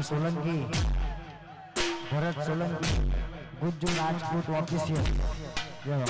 Sunil Solanki, Bharat Solanki, Gujju Rajput official. जय हो।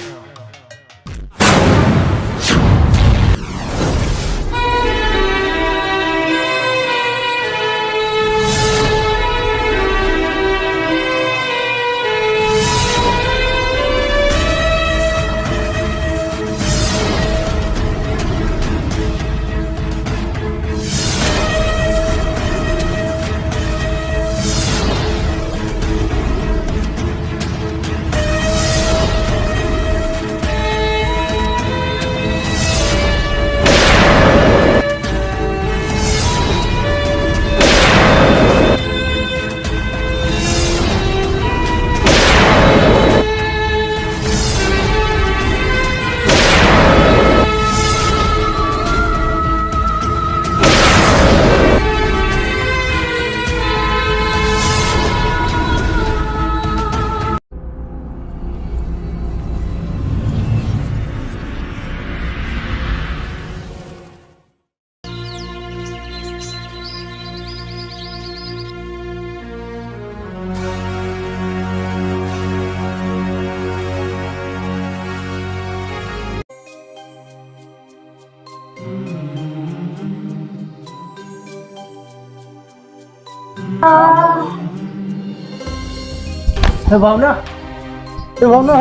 ભાવના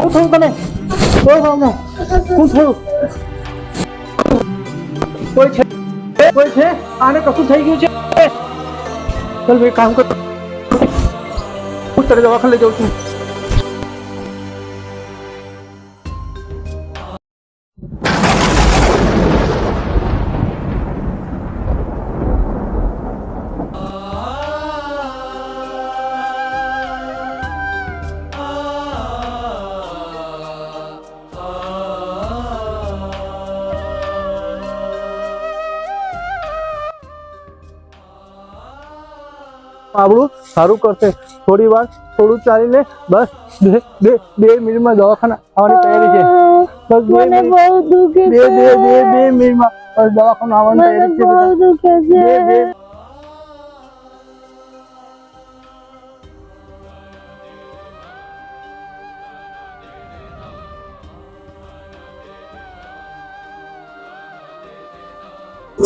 હું થયું તને? ભાવના શું થયું? કોઈ છે? આને કશું થઈ ગયું છે? ચાલ ભાઈ કામ કર, હું તને દવાખાને લઈ જાઉં છું. આપણું સારું કરશે. થોડી વાર થોડું ચાલીને બસ બે મિનિટમાં દવાખાના આવવાની તૈયારી છે. બસ બે મિનિટમાં બસ દવાખાના આવવાની તૈયારી છે.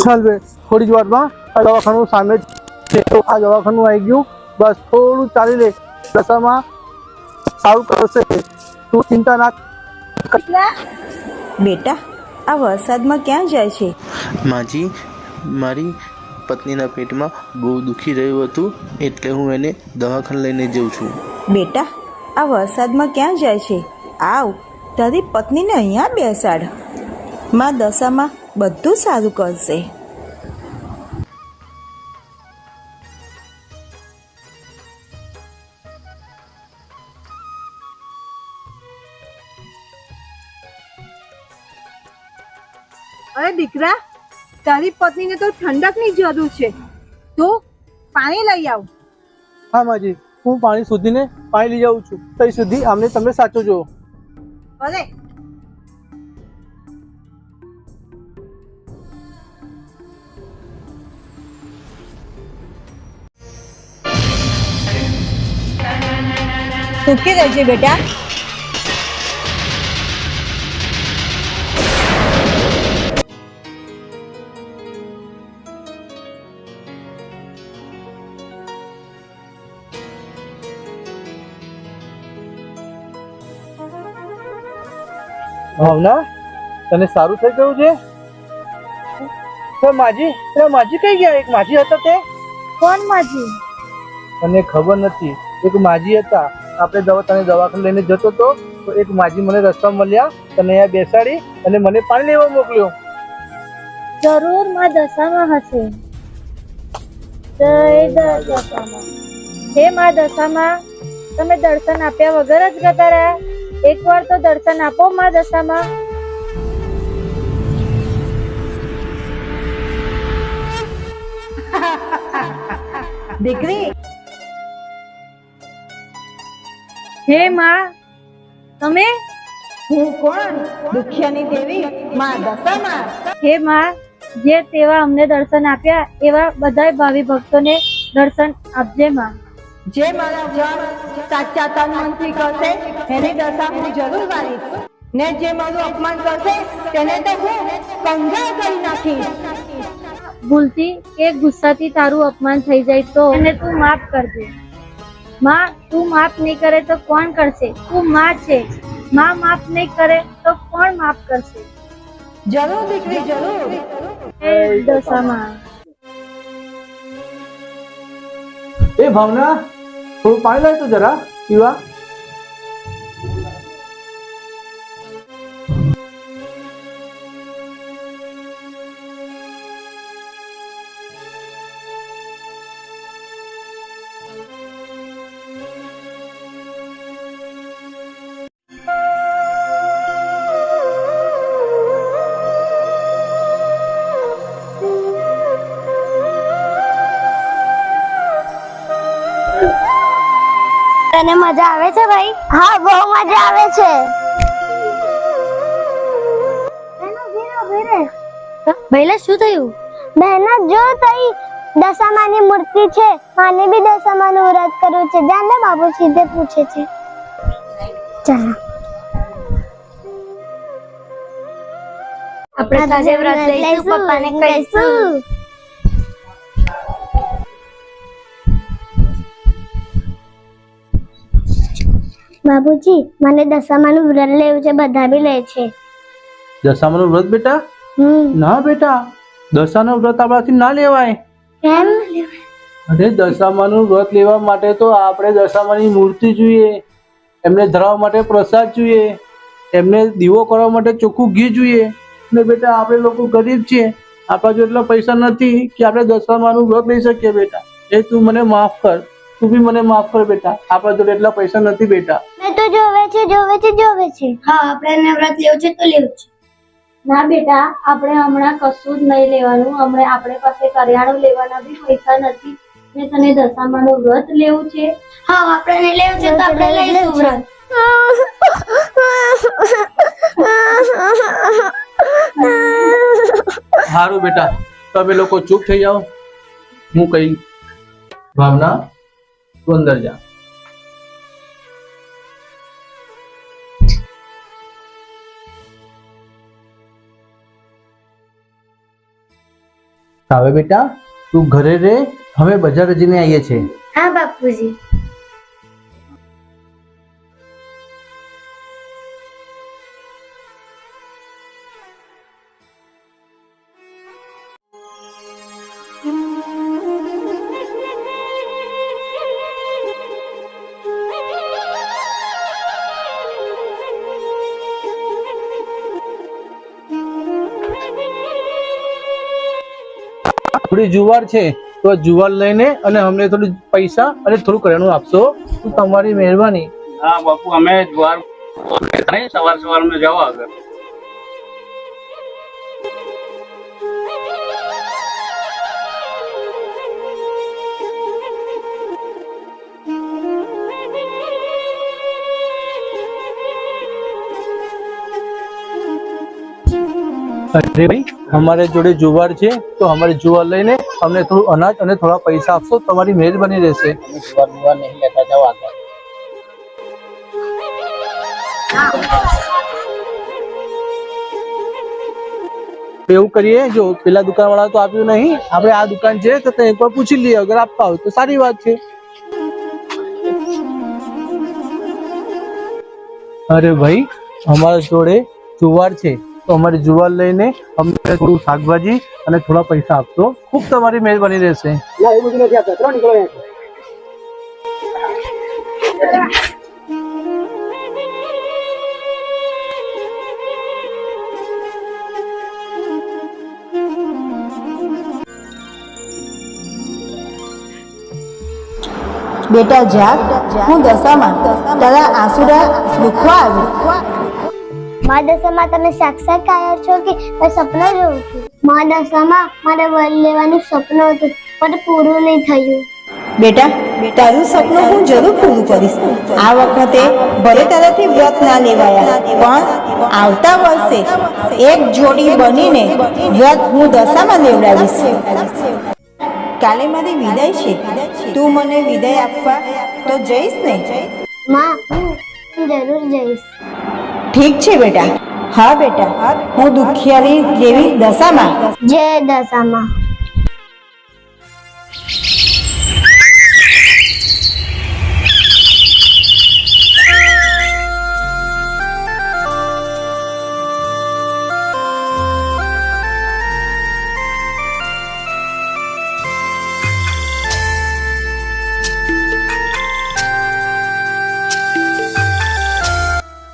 ચાલ બે થોડી જ વારમાં આ દવાખાનું સામે જ છે. આ દવાખાનું આવી ગયું. બસ થોડું ચાલી લે, દશામાં સારું કરશે. તું ચિંતા ના કર. બેટા, આ વરસાદમાં ક્યાં જાય છે? માજી, મારી પત્નીના પેટમાં બહુ દુખી રહ્યું હતું, એટલે હું એને દવાખાને લઈને જઉં છું. બેટા, આ વરસાદમાં ક્યાં જાય છે? આવ, તારી પત્નીને અહીંયા બેસાડ. માં દશામાં બધું સારું કરશે. અરે દીકરા, તારી પત્નીને તો ઠંડકની જરૂર છે, તો પાણી લઈ આવ. હા માજી, હું પાણી શોધીને પાણી લઈ જાઉં છું. ત્યાં સુધી આમને તમે સાચવજો. અરે ટૂંકી રહેજે બેટા. ભાવના, તને સારું થઈ ગયું છે? માજી કઈ ગયા? એક માજી હતા તે? કોણ માજી? તને ખબર નથી? એક માજી હતા. આપણે તને દવાખાને લઈને જતો હતો, તો એક માજી મને રસ્તામાં મળ્યા, તને અહીંયા બેસાડી અને મને પાણી લેવા મોકલ્યો. જરૂર માં દશામાં હશે. જય દશામાં. હે માં દશામાં, તમે દર્શન આપ્યા વગર જ જતા રહ્યા. એકવાર તો દર્શન આપો માં દશામાં. દીકરી, હે માં, તમે? હું કોણ? દુખિયાની દેવી માં દશામાં. હે માં, જે તેવા અમને દર્શન આપ્યા એવા બધા ભાવિ ભક્તોને દર્શન આપજે માં. જે મારા વ્રત સાચા તન મનથી કરશે એની દશા હું જરૂર વાળીશ, ને જે મારું અપમાન કરશે તેને તો હું કંગાળ કરી નાખીશ. ભૂલથી કે ગુસ્સાથી તારું અપમાન થઈ જાય તો એને તું માફ કરજે માં. તું માફ નહીં કરે તો કોણ કરશે? તું માં છે, માં માફ નહીં કરે તો કોણ માફ કરશે? જરૂર દીકરી જરૂર. હે દશામાં. એ ભાવના, થોડું પાણી લાવ તો જરા પીવા. તને મજા આવે છે ભાઈ? હા, બહુ મજા આવે છે. ભૈલા શું થયું? બહેના જો તઈ દશામાની મૂર્તિ છે, માને બી દશામાનું વ્રત કરવું છે. જાને બાબુ સીધે પૂછે છે. ચાલો આપણે આજે વ્રત લઈશું, પપ્પાને કહીશું. બાબુજી, મને દશામાનું વ્રત લેવું છે. બધા બી લે છે. દશામાનું વ્રત બેટા? ના બેટા, દશાનું વ્રત આપણાથી ના લેવાય. કેમ? અરે દશામાનું વ્રત લેવા માટે તો આપણે દશામાની મૂર્તિ જોઈએ, એમને ધરાવવા માટે પ્રસાદ જોઈએ, એમને દીવો કરવા માટે ચોખ્ખું ઘી જોઈએ. ને બેટા આપણે લોકો ગરીબ છીએ, આપણા જો એટલા પૈસા નથી કે આપણે દશામાનું વ્રત લઈ શકીએ. બેટા એ તું મને માફ કર, તું બી મને માફ કર બેટા. આપણા જોડે એટલા પૈસા નથી બેટા. મેં તો જોવે છે. હા, આપણે વ્રત લેવું છે તો લેવું છે. ના બેટા, આપણે હમણાં કશું જ નહીં લેવાનું. હમણાં આપણે પાસે કરિયાણું લેવાના બી પૈસા નથી ને તને દશામાનું વ્રત લેવું છે. હા, આપણે લેવું છે તો આપણે લઈશું વ્રત. સારું બેટા, તમે લોકો ચૂપ થઈ જાઓ, હું કઈ. ભાવના, તું અંદર જા. હવે બેટા તું ઘરે રે, હવે બજાર જઈને આવીએ છીએ. હા બાપુજી. થોડી જુવાર છે તો જુવાર લઈને અને અમને થોડું પૈસા અને થોડું કરિયાણું આપશો તો તમારી મહેરબાની. હા બાપુ, અમે જુવાર સવાર સવારમાં જાઓ આગળ. અરે ભાઈ, અમારે જોડે જુવાર છે તો અમારી જુવાર લઈને અમને થોડું અનાજ અને થોડા પૈસા આપશો, તમારી મહેરબાની રહેશે. જુવાર નહીં લેતા જાઓ આગળ. એવું કરીએ, જો પેલા દુકાન વાળા તો આપ્યું નહીં, આપણે આ દુકાન છે તો તે એકવાર પૂછી લઈએ, અગર આપતા હોય તો સારી વાત છે. અરે ભાઈ, અમારા જોડે જુવાર છે તો અમારી જુવાર લઈને અમને થોડું શાકભાજી અને થોડા પૈસા આપશો, ખૂબ તમારી મહેરબાની રહેશે. બેટા જાગ, હું દશામાં તારા આંસુડા દુખવા આવી. માં દશામાં તમે સાક્ષાત આવ્યા છો કે મેં સપના જોઉં છું? માં દશામાં મારે વર લેવાનું સપનું હતું પણ પૂરું નહીં થયું. બેટા, તારું સપનું હું જરૂર પૂરું કરીશ. આ વખતે ભલે તારાથી વ્રત ના લેવાયા, પણ આવતા વર્ષે એક જોડી બનીને વ્રત હું દશામાં લેવડાવીશ. કાલે મારી વિદાય છે, તું મને વિદાય આપવા તો જઈશ ને? માં હું જરૂર જઈશ. ઠીક છે બેટા. હા બેટા, હું દુખિયારી જેવી દશામાં જય દશામાં.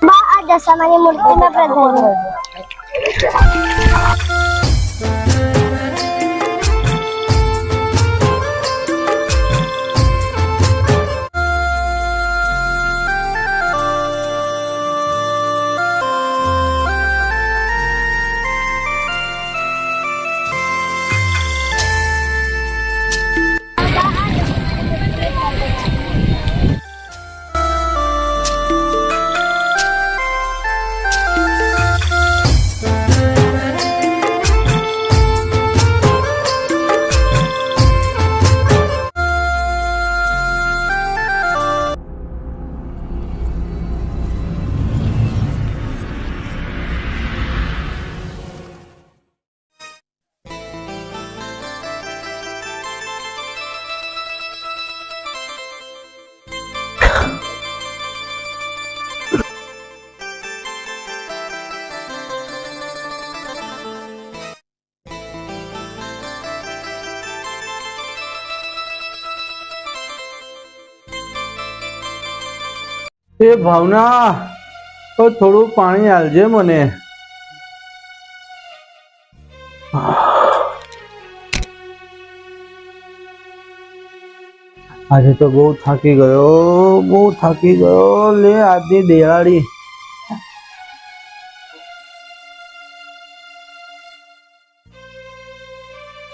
બા આ દશામાની મૂર્તિમાં પ્રધાન. એ ભાવના, તો થોડું પાણી આલજે મને. આજે તો બહુ થાકી ગયો. લે આજની દિવાળી.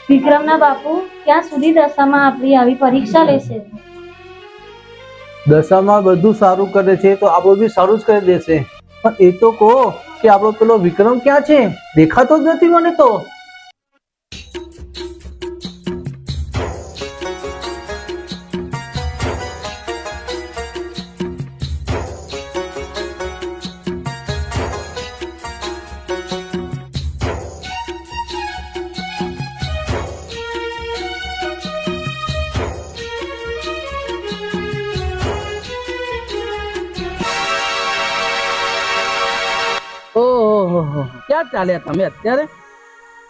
વિક્રમના બાપુ ક્યાં સુધી દશામાં આપણી આવી પરીક્ષા લેશે? દશામાં બધું સારું કરે છે તો આપણું બી સારું જ કરી દેશે. પણ એ તો કહો કે આપણો પેલો વિક્રમ ક્યાં છે? દેખાતો જ નથી મને તો. ઓહો, ક્યાં ચાલ્યા તમે અત્યારે?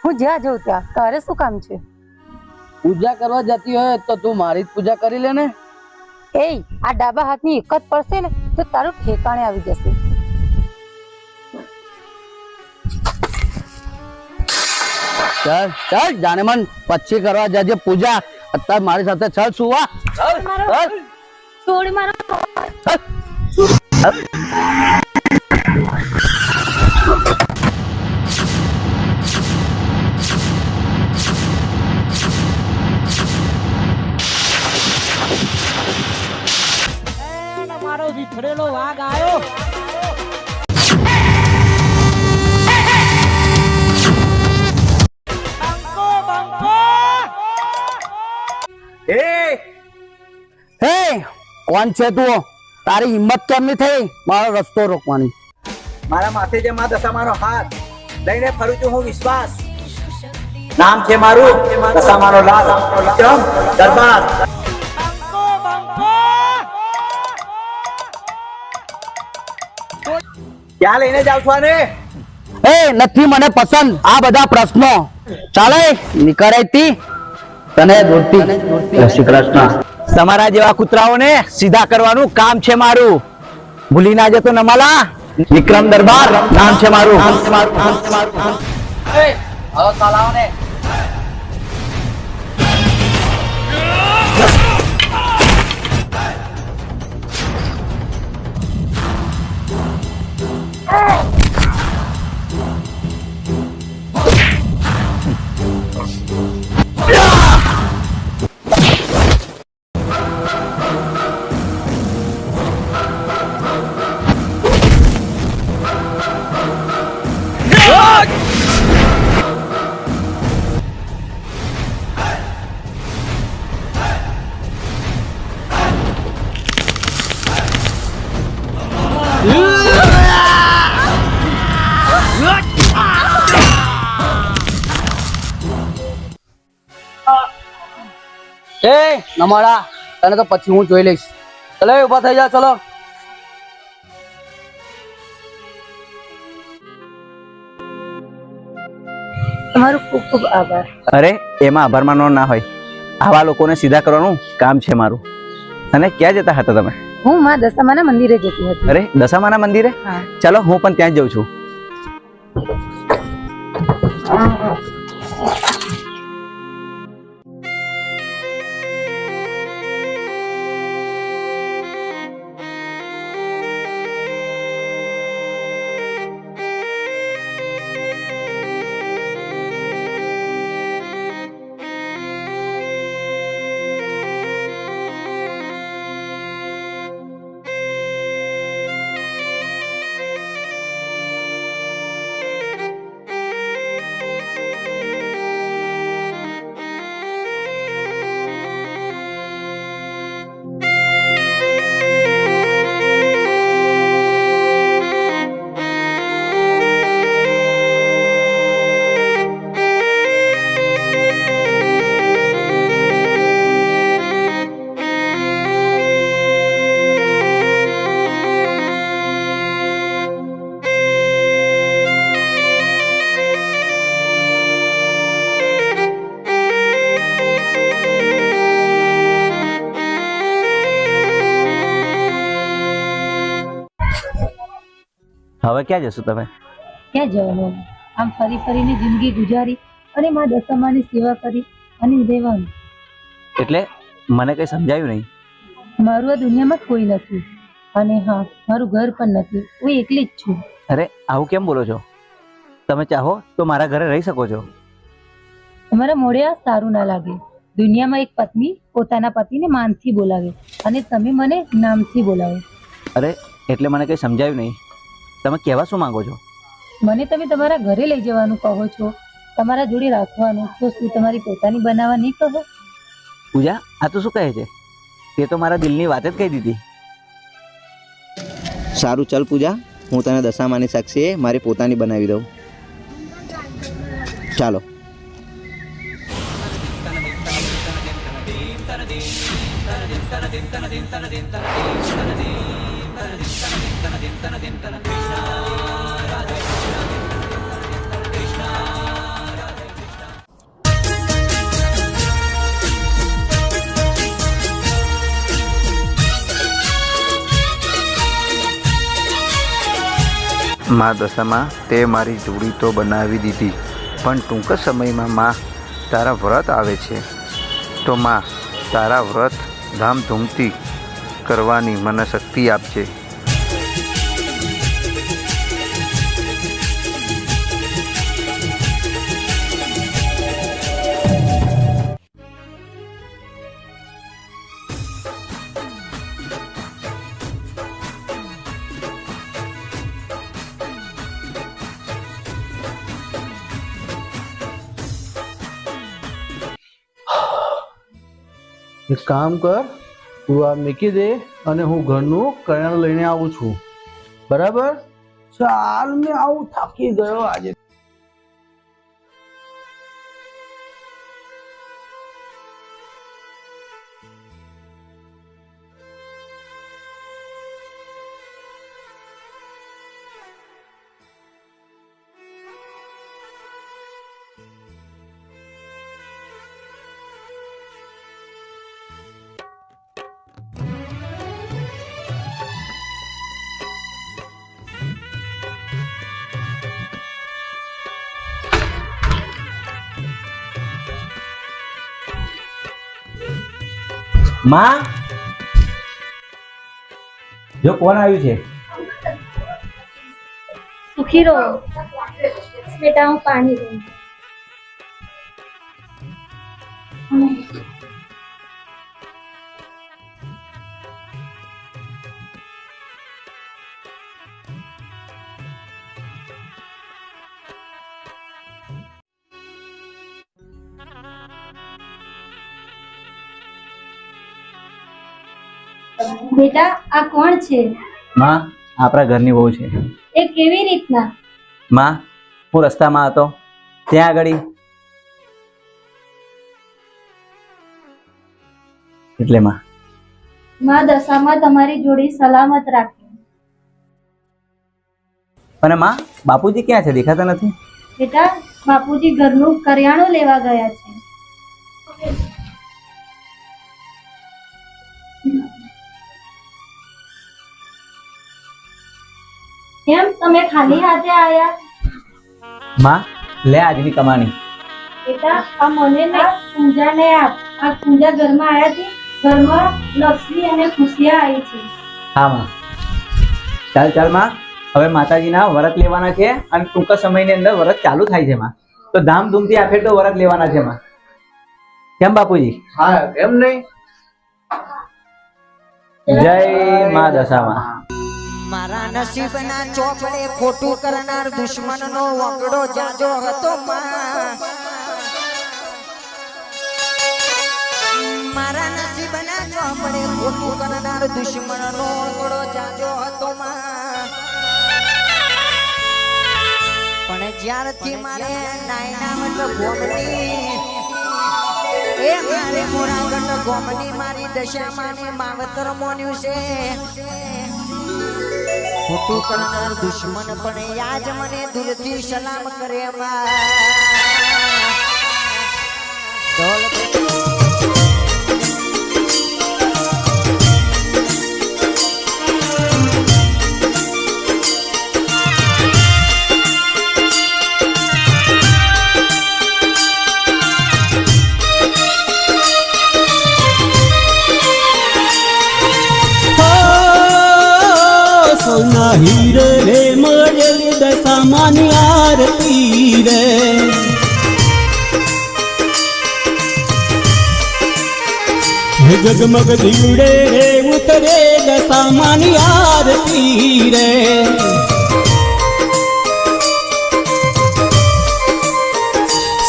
હું જ્યાં જઉં ત્યાં. તારે શું કામ છે? પૂજા કરવા જતી હોય તો તું મારી જ પૂજા કરી લે ને. એ આ ડાબા હાથની એક જ પડશે ને તો તારું ઠેકાણે આવી જશે. ચાલ ચાલ જાને મન, પછી કરવા જજે પૂજા. અત્યારે મારી સાથે ચાલ સુવા. છોડ મારો. મારો વિખરેલો વાઘ આવ્યો. હે, કોણ છે તું? તારી હિંમત કેમ નહીં થઈ મારો રસ્તો રોકવાની? મારા માથે જે માં દશામાનો હાથ લઈને ફરું છું હું વિશ્વાસ. નામ છે મારું દશામાનો લાલ દરબાર. ક્યાં લઈને જાવ છો આને? એ નથી મને પસંદ આ બધા પ્રશ્નો. ચાલે નીકળાયતી તને દોડતી. જય શ્રી કૃષ્ણ. તમારા જેવા કૂતરાઓને સીધા કરવાનું કામ છે મારું. ભૂલી ના જતો નમાલા. વિક્રમ દરબાર નામ છે મારું. એ નમાડા, તને તો પછી હું જોઈ લઈશ. ચલો ઉભા થઈ જા. ચલો. તમારો ખૂબ ખૂબ આભાર. અરે એમાં આભાર માનવાનો ના હોય, આવા લોકોને સીધા કરવાનું કામ છે મારું. અને ક્યાં જતા હતા તમે? હું માં દશામાના મંદિરે જતી હતી. અરે દશામાના મંદિરે? હા. ચાલો હું પણ ત્યાં જ જઉં છું. હવે ક્યાં જશો તમે? ક્યાં જવાનું? આમ ફરી ફરીને જિંદગી ગુજારી અને માં દશામાની સેવા કરી અને રહેવાનું. એટલે મને કઈ સમજાયું નહીં. મારું આ દુનિયામાં કોઈ નથી અને હા, મારું ઘર પણ નથી. હું એકલી જ છું. અરે આવું કેમ બોલો છો? તમે ચાહો તો મારા ઘરે રહી શકો છો. તમારા મોઢે આ સારું ના લાગે. દુનિયામાં એક પત્ની પોતાના પતિને માનથી બોલાવે અને તમે મને નામથી બોલાવો. અરે એટલે મને કઈ સમજાયું નહીં. તમે કહેવા શું માંગો છો? મને તમે તમારા ઘરે લઈ જવાનું કહો છો, તમારા જોડે રાખવાનું, તો શું તમારી પોતાની બનાવવા નહીં કહો? પૂજા, આ તો શું કહે છે? તે તો મારા દિલની વાત જ કહી દીધી. સારું ચાલ પૂજા, હું તને દશામાની સાક્ષીએ મારી પોતાની બનાવી દઉં. ચાલો. માં દશામાં તે મારી જોડી તો બનાવી દીધી, પણ ટૂંક જ સમયમાં માં તારા વ્રત આવે છે. તો માં તારા વ્રત ધામધૂમથી કરવાની મને શક્તિ આપજે. એક કામ કર, તું આ મૂકી દે અને હું ઘરનું કરિયાણું લઈને આવું છું. બરાબર? ચાલ, મેં આવું થાકી ગયો આજે. માં, જો કોણ આવ્યું છે? સુખી રહો બેટા, હું પાણી દઉં. બેટા, આ કોણ છે? માં, આપણા ઘરની વહુ છે. એ કેવી રીતના? માં, હું રસ્તામાં હતો ત્યાં આગળ એટલે માં માં દશામાં તમારી જોડી સલામત રાખે. અને માં બાપુજી ક્યાં છે? દેખાતા નથી. બેટા, બાપુજી ઘરનું કરિયાણું લેવા ગયા છે. કેમ તમે ખાલી હાથે આયા? માં લે આજની કમાણી. બેટા, આ મને નહીં, પૂજાને આપ. આ પૂજા ઘરમાં આયા છે. ઘરમાં લક્ષ્મી અને ખુશિયા આવી છે. હા માં, ચાલ ચાલ માં, હવે માતાજીના વ્રત લેવાના છે અને ટૂંક સમયની અંદર વ્રત ચાલુ થાય છે માં. તો ધામધૂમથી આખે તો વ્રત લેવાના છે માં. કેમ બાપુજી? હા, એમ નહીં. જય મા દશામાં. મારા નસીબના ચોપડે ખોટું કરનાર દુશ્મનનો વગડો જાજો હતો મારા નસીબના ચોપડે ખોટું કરનાર દુશ્મનનો વગડો જાજો હતો પણ જ્યારથી મારે નાયનાવટ ગોમની એ મારે મોરાગઢ ગોમની મારી દશામાને માવતર મોન્યું છે. ખોટું કરનાર દુશ્મન પણ યાદ મને દૂરથી સલામ કરે સોના હીર રે મળેલી દશામાની આરતી રે જગમગ દીવડે રે ઉતરે દશામાની આરતી રે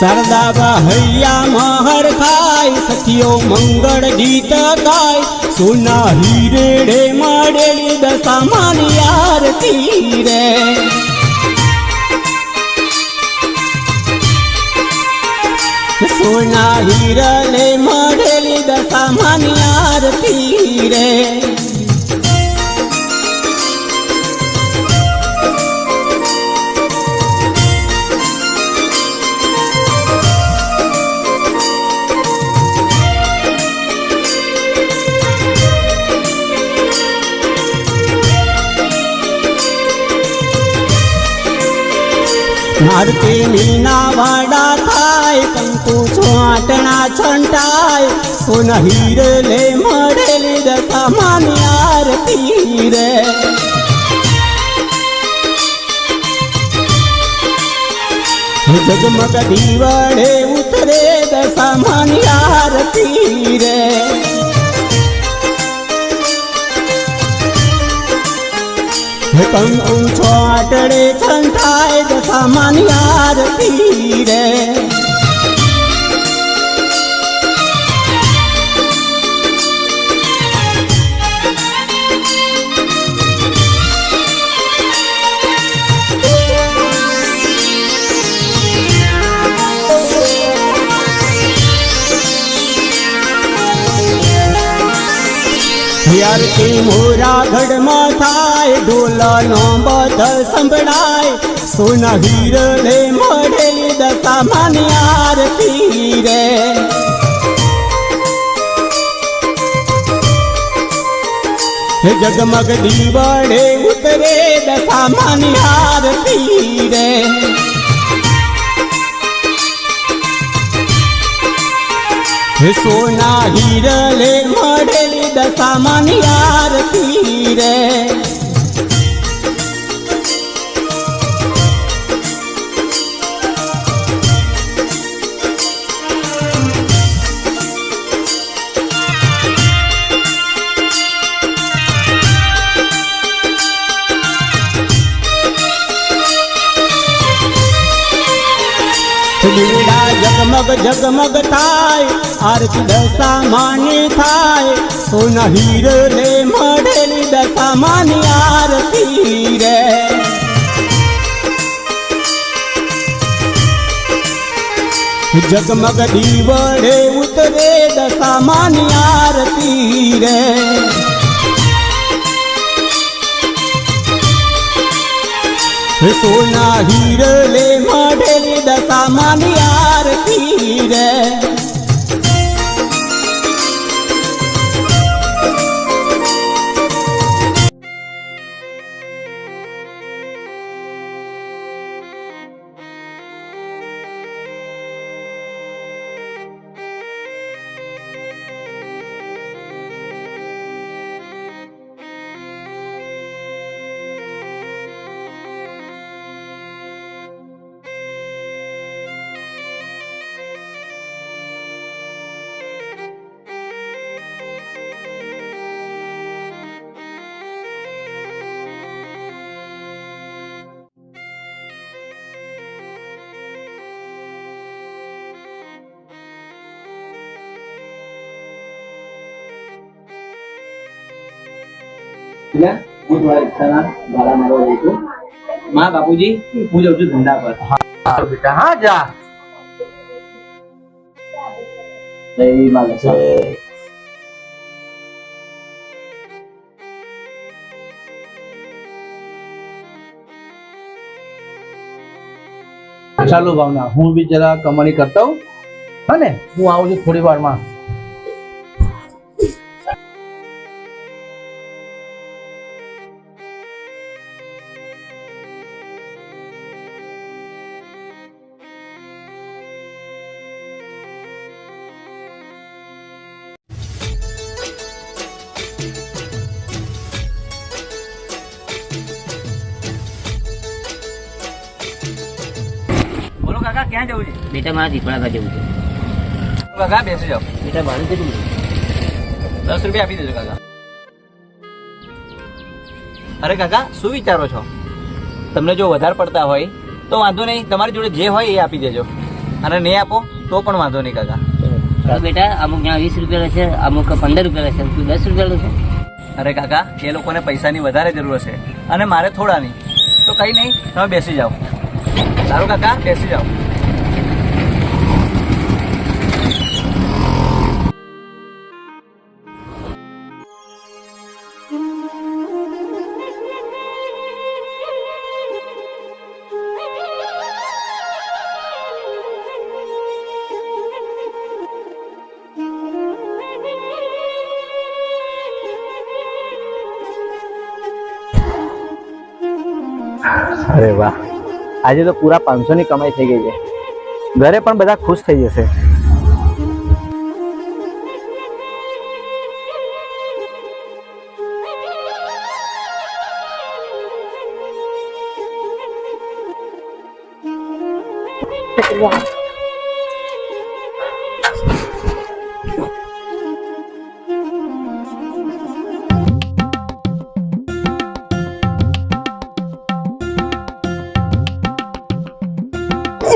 શારદાબા હૈયા મહર ખાય સખીઓ મંગળ ગીત ગાય સોના હીરે રે મળેલી દશામાની આરતી રે સોના હીરે મળેલી દશામાની આરતી રે આરતી મીના વાડા થાય કંકુ છાંટણા છંટાય સોના હીર લે મળેલી દશામાની આરતી રે જગમગ દીવડે ઉતરે દશામાની આરતી રે કંકુ છાંટડે છંટાય દશામાની આરતી રે આરતી મોરાગઢમાં થાય ઢોલનો બધ સંભળાય સોના હીર રે મળેલી દશામાની આરતી રે જગમગ દીવડે ઉતરે દશામાની આરતી રે સોના હીર લે મળેલી દશામાની આરતી રે જગમગ જગમગ થાય આરતી દશામાની થાય સોના હીર લે મળેલી દશામાની આરતી રે જગમગ દીવડે ઉતરે દશામાની આરતી રે સોના હીરલે મઢેલી દશામાની આરતી રે હું થોડા રિક્ષાના ભાડા મારવા જઉં છું. માં બાપુજી હું જઉં છું ધંધા પર. હા બેટા હા જા. જય માં દશા. ચાલો ભાવના હું બી જરા કમાણી કરતા હું હા ને હું આવું છું થોડી વારમાં. બોલો કાકા ક્યાં જવું છે? બેટા મારા દીપડા કા જવું છે. કાકા બેસી જાઓ. બેટા ભાડું કેટલું છે? 10 રૂપિયા આપી દેજો કાકા. અરે કાકા શું વિચારો છો? તમને જો વધારે પડતા હોય તો વાંધો નહીં, તમારી જોડે જે હોય એ આપી દેજો, અને નહીં આપો તો પણ વાંધો નહીં કાકા. બેટા અમુક ત્યાં 20 રૂપિયા છે, અમુક 15 રૂપિયા છે, તું 10 રૂપિયા છે. અરે કાકા એ લોકોને પૈસાની વધારે જરૂર છે અને મારે થોડા નહીં, તો કઈ નહીં, તમે બેસી જાઓ. સારું કાકા બેસી જાઓ. અરે વાહ, આજે તો પૂરા 500 ની કમાઈ થઈ ગઈ છે. ઘરે પણ બધા ખુશ થઈ જશે.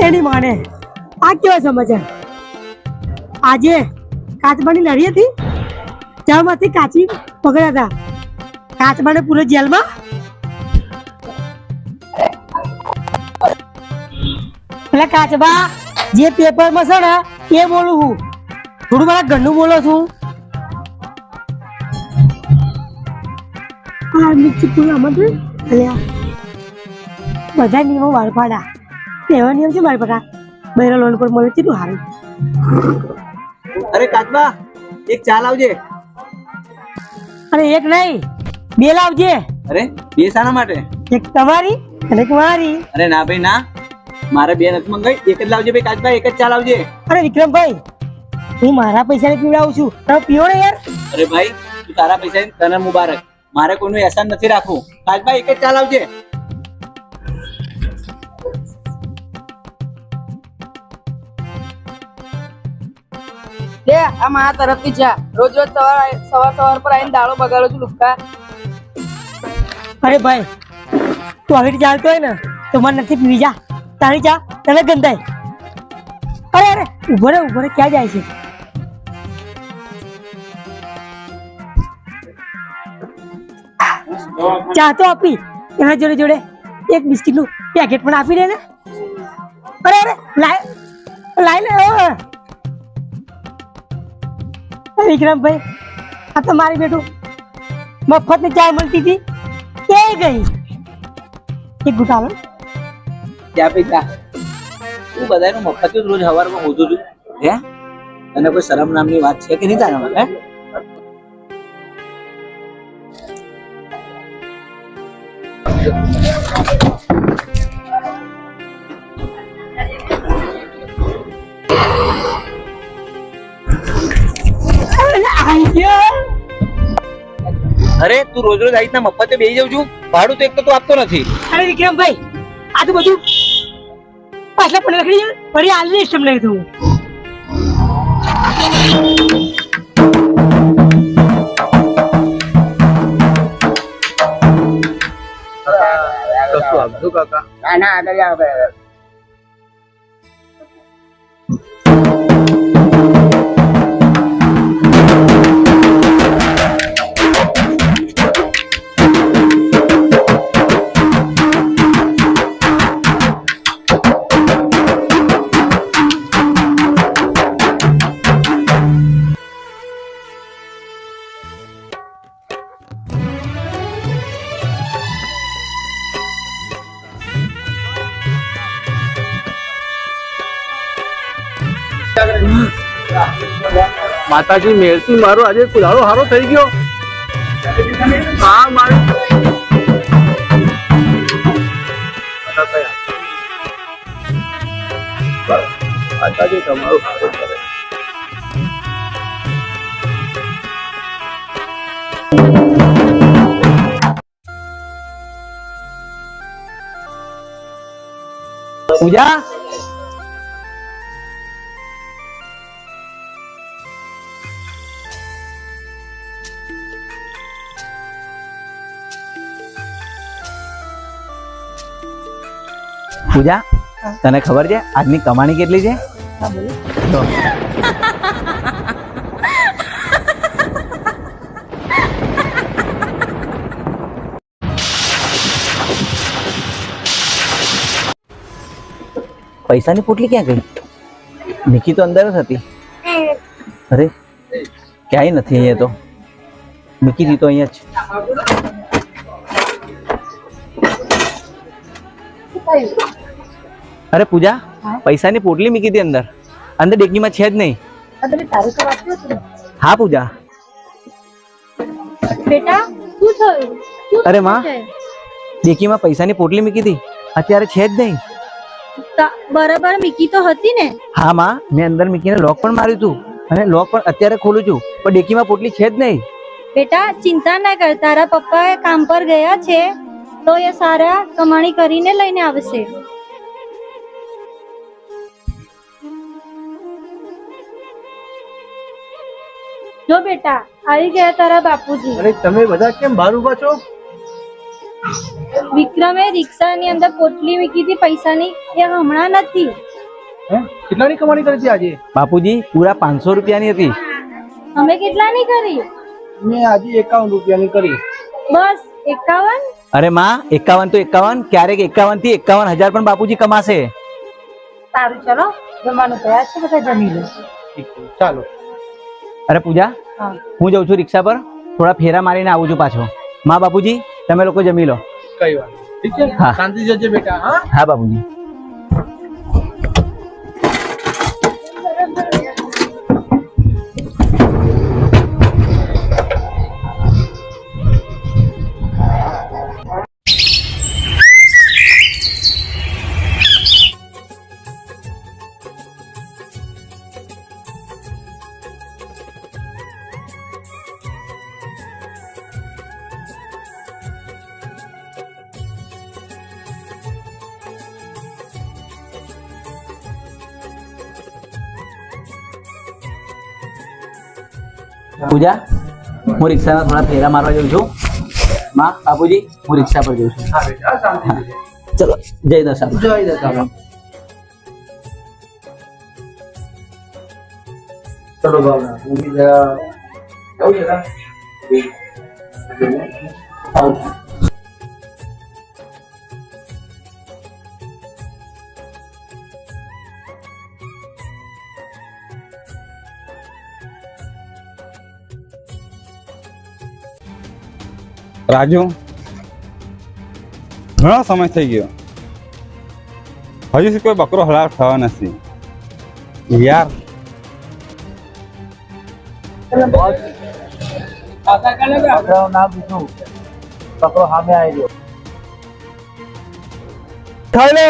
એની માને આ કેવા સમાચાર? આજે કાચબાની લડી હતી, જેમાંથી કાચી પકડ્યા હતા. કાચબાને પૂરો જેલમાં. એટલે કાચબા જે પેપરમાં છે ને એ બોલું હું, થોડું મારા ઘરનું બોલો છું. બધા નિયમો વાળફાડા, એવા નિયમ છે મારી પકા. બહેરા લોન પર મળે કેટલું સારું. અરે કાચબા એક ચા લાવજે. અરે એક નહીં, 2 લાવજે. અરે 2 શાના માટે? એક તમારી અને એક મારી. અરે ના ભાઈ ના, મારે 2 નથી મંગાઈ, એક જ લાવજે ભાઈ. કાચબા એક જ ચા લાવજે. અરે વિક્રમભાઈ, હું મારા પૈસાને પીવડાવું છું, તમે પીવો ને યાર. અરે ભાઈ તું તારા પૈસા તને મુબારક, મારે કોઈનું એહસાન નથી રાખવું. કાચબા એક જ ચા લાવજે. લે આ મારા તરફથી જા. રોજ રોજ સવાર પર આવીને દાડો બગાડો છું લુક્કા. અરે ભાઈ તું આવી રીતે ચાલતો હોય ને તો મને નથી પીવી. જા તારી ચા તને ગંધાય. અરે અરે ઉભો રે ક્યાં જાય છે? ચા તો આપી, એના જોડે જોડે એક બિસ્કિટ નું પેકેટ પણ આપી દે ને. અરે અરે લાઈ લે. વિક્રમભાઈ આ તો મારી બેટું મફતની ચાય મળતી હતી ક્યાંય ગઈ એક ગુટાલો ત્યાં પે જા તું બધાનું મફત જ રોજ સવારમાં હોતું છું હે તને કોઈ શરમ નામની વાત છે કે નહીં તારામાં હે અરે તું રોજ રોજ આ રીતના મફતે બેસી જાઉં છું ભાડું તો એક તો તું આપતો નથી અરે વિક્રમભાઈ આ તો બધું પાછલા પણ લખડી ફરી હાલ ને સ્ટેમ લઈ દઉં ના ના આગળ આવે માતાજી મેરસી મારો આજે કુલાળો હારો થઈ ગયો હા મારી માતાજી તમારું સારું કરે પૂજા પૂજા તને ખબર છે આજની કમાણી કેટલી છે પૈસાની પોટલી ક્યાં ગઈ નિકી તો અંદર જ હતી અરે ક્યાંય નથી અહીંયા તો નિકી તો અહીંયા જ અરે પૂજા પૈસાની પોટલી મૂકી હતી અંદર અંદર ડેકીમાં છે જ નહીં હા પૂજા બેટા શું થયું અરે માં ડેકીમાં પૈસાની પોટલી મૂકી હતી અત્યારે છે જ નહીં બરાબર મીકી તો હતી ને હા માં મેં અંદર મૂકીને લોક પણ માર્યું હતું અને લોક પણ અત્યારે ખોલું છું પણ ડેકીમાં પોટલી છે જ નહીં બેટા ચિંતા ના કર તારા પપ્પા કામ પર ગયા છે તો એ સારા કમાણી કરીને લઈને આવશે જો બેટા આવી ગયા તારા બાપુજી અરે તમે બધા કેમ બહાર ઉભા છો વિક્રમે રિક્ષાની અંદર પોટલી મૂકી હતી પૈસાની એ હમણાં નથી કેટલાની કમાણી કરી હતી આજે બાપુજી પૂરા 500 રૂપિયાની હતી અમે કેટલાની કરી મેં આજે 51 રૂપિયાની કરી બસ 51 અરે માં 51 તો 51 ક્યારેક 51 થી 51,000 પણ બાપુજી કમાશે સારું ચલો જમવાનું તૈયાર છે બધા જમી લો ચાલો અરે પૂજા હું જઉં છું રિક્ષા પર થોડા ફેરા મારીને આવું છું પાછો માં બાપુજી તમે લોકો જમી લો કઈ વાત ઠીક છે હા શાંતિ જજે બેટા હા હા બાપુજી પૂજા હું રિક્ષાના થોડા ફેરા મારવા જાઉં છું માં બાપુજી હું રિક્ષા પર જઉં છું ચલો જય દશા જય દશા ચલો ભાવના હું બી જરા જાઉં છે રાજુ, ઘણો સમય થઈ ગયો, હજુ સુધી કોઈ બકરો હલાલ થયો નથી યાર. બકરો સામે આવી ગયો. ખાઈ લો.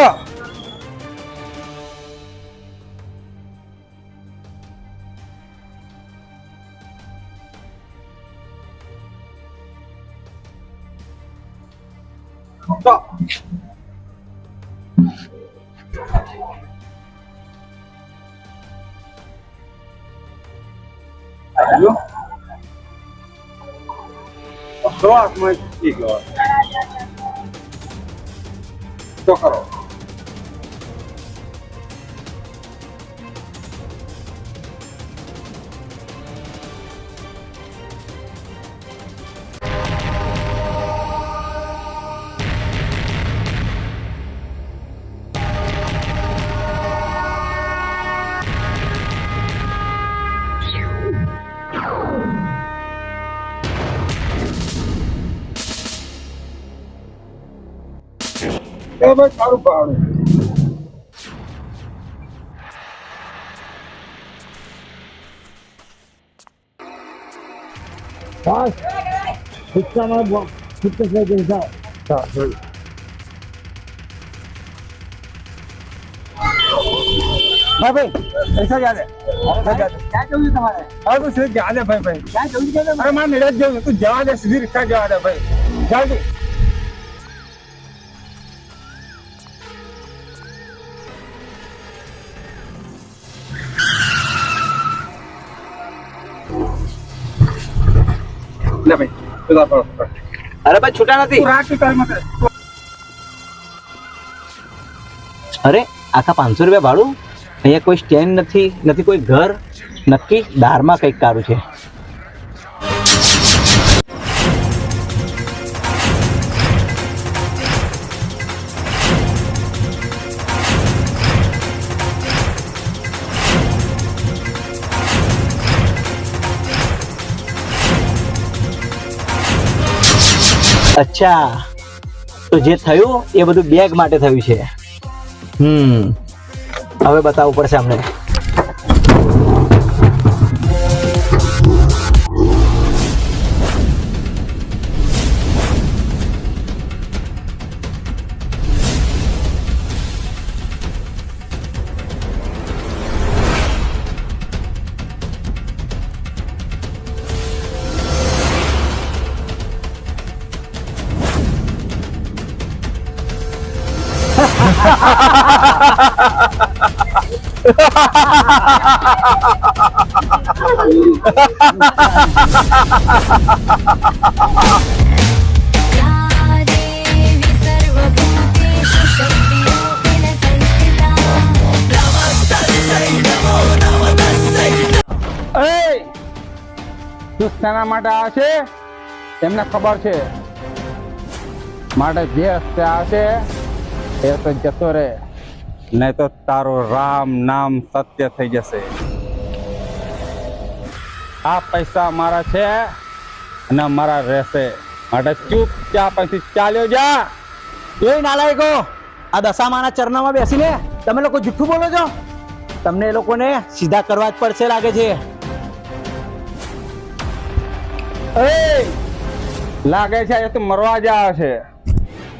તો કરો. ભાઈ સારું ભાડું. भाई ऐसा जा दे क्या चाहिए तुम्हारे? अरे तो सीधे जा दे भाई क्या चाहिए? अरे मैं मेरा जो तू जा दे सीधी रिक्शा जा दे भाई जल्दी. ले भाई सुधा पड़ो. અરે ભાઈ છૂટા નથી. અરે આખા 500 રૂપિયા ભાડું, અહીંયા કોઈ સ્ટેન્ડ નથી, નથી કોઈ ઘર, નક્કી દારમાં કંઈક કારું છે. અચ્છા, તો જે થયું એ બધું બેગ માટે થયું છે. હવે બતાવવું પડશે અમને. શેના માટે આવે છે એમને ખબર છે, માટે જે હસ્તે આવશે એ તો જતો રહે, નહીં તો તારું રામ નામ સત્ય થઈ જશે. આ પૈસા મારા છે અને મારા રહેશે, માટે ચૂપચાપ અહીંથી ચાલ્યો જા. એ નાલાયકો, આ દશામાના ચરણામાં બેસીને તમે લોકો જુઠ્ઠું બોલો છો. તમને એ લોકોને સીધા કરવા જ પડશે લાગે છે. લાગે છે એ તો મરવા જ આવે છે.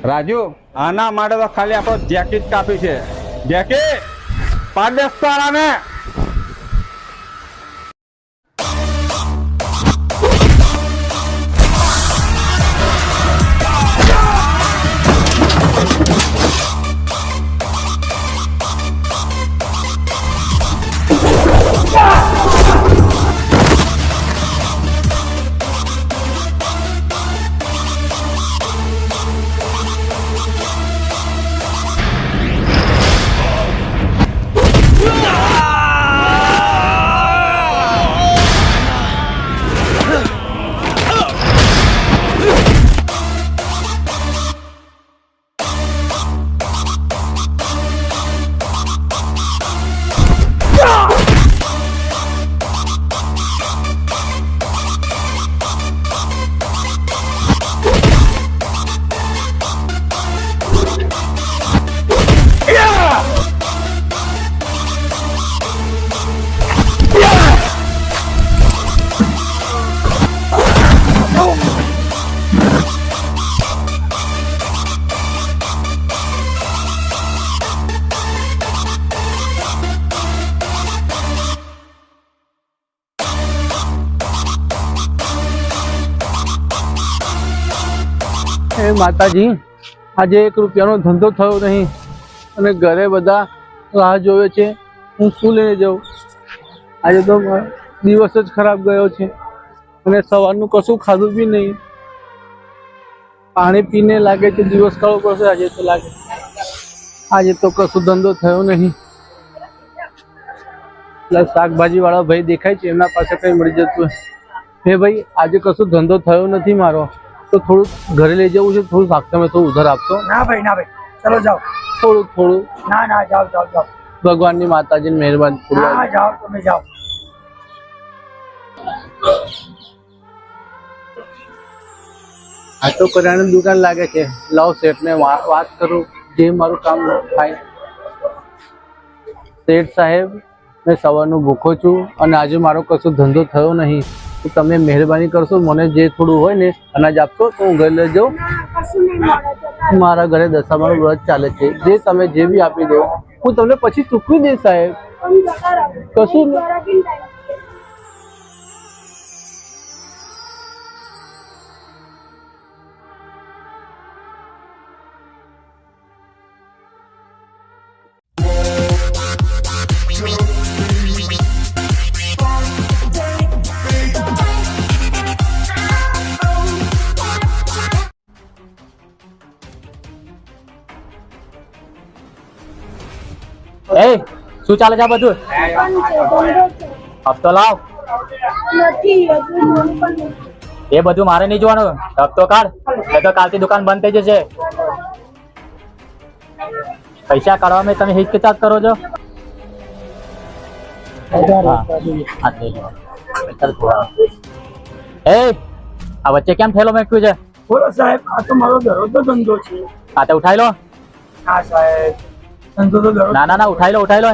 રાજુ, આના માટે તો ખાલી આપણો જેકેટ કાપી છે. જેકેટ પાડેસ તારાને. હે માતાજી, આજે 1 રૂપિયાનો ધંધો થયો નહીં અને ઘરે બધા રાહ જોવે છે. હું શું લઈને જાઉં? આજે તો દિવસ જ ખરાબ ગયો છે અને સવારનું કશું ખાધું બી નહીં. પાણી પીને લાગે છે દિવસ કાઢવો પડશે. આજે તો લાગે આજે તો કશું ધંધો થયો નહીં. એટલે શાકભાજી વાળા ભાઈ દેખાય છે, એમના પાસે કઈ મળી જતું. હે ભાઈ, આજે કશું ધંધો થયો નથી મારો, તો થોડું ઘરે લઈ જવું છે. થોડું શાક તમે થોડું ઉધાર આપશો? ના ભાઈ, ના ભાઈ, ચલો જાઓ. થોડું. ના ના, જાઓ જાઓ જાઓ. ભગવાનની માતાજીની મહેરબાની. હા, જાઓ, તમે જાઓ. આ તો કરિયાણાની દુકાન લાગે છે. લાવ શેઠને વાત કરું, જે મારું કામ થાય. શેઠ સાહેબ, મેં સવારનું ભૂખો છું અને આજે મારો કશો ધંધો થયો નહીં. તો તમે મહેરબાની કરશો, મને જે થોડું હોય ને અનાજ આપશો તો હું ઘરે લઈ જાઉં. મારા ઘરે દશામાનું વ્રત ચાલે છે. જે તમે જે બી આપી દો, હું તમને પછી ચૂકવી દઈશ સાહેબ. કશું શું ચાલે છે આ બધું? હપ્તો લાવ. એ બધું મારે નહીં જોવાનું, હપ્તો કાઢ. એ તો કાલથી દુકાન બંધ થઈ જશે. પૈસા કાઢવામાં તમે હિચકિચાટ કરો છો. આ વચ્ચે કેમ થયેલો મેક્યું છે? બોલો સાહેબ, આ તો મારો દરરોજનો ધંધો છે. આ તો ઉઠાઈ લો. હા સાહેબ, ધંધો તો દરરોજ. ના, ઉઠાઈ લો.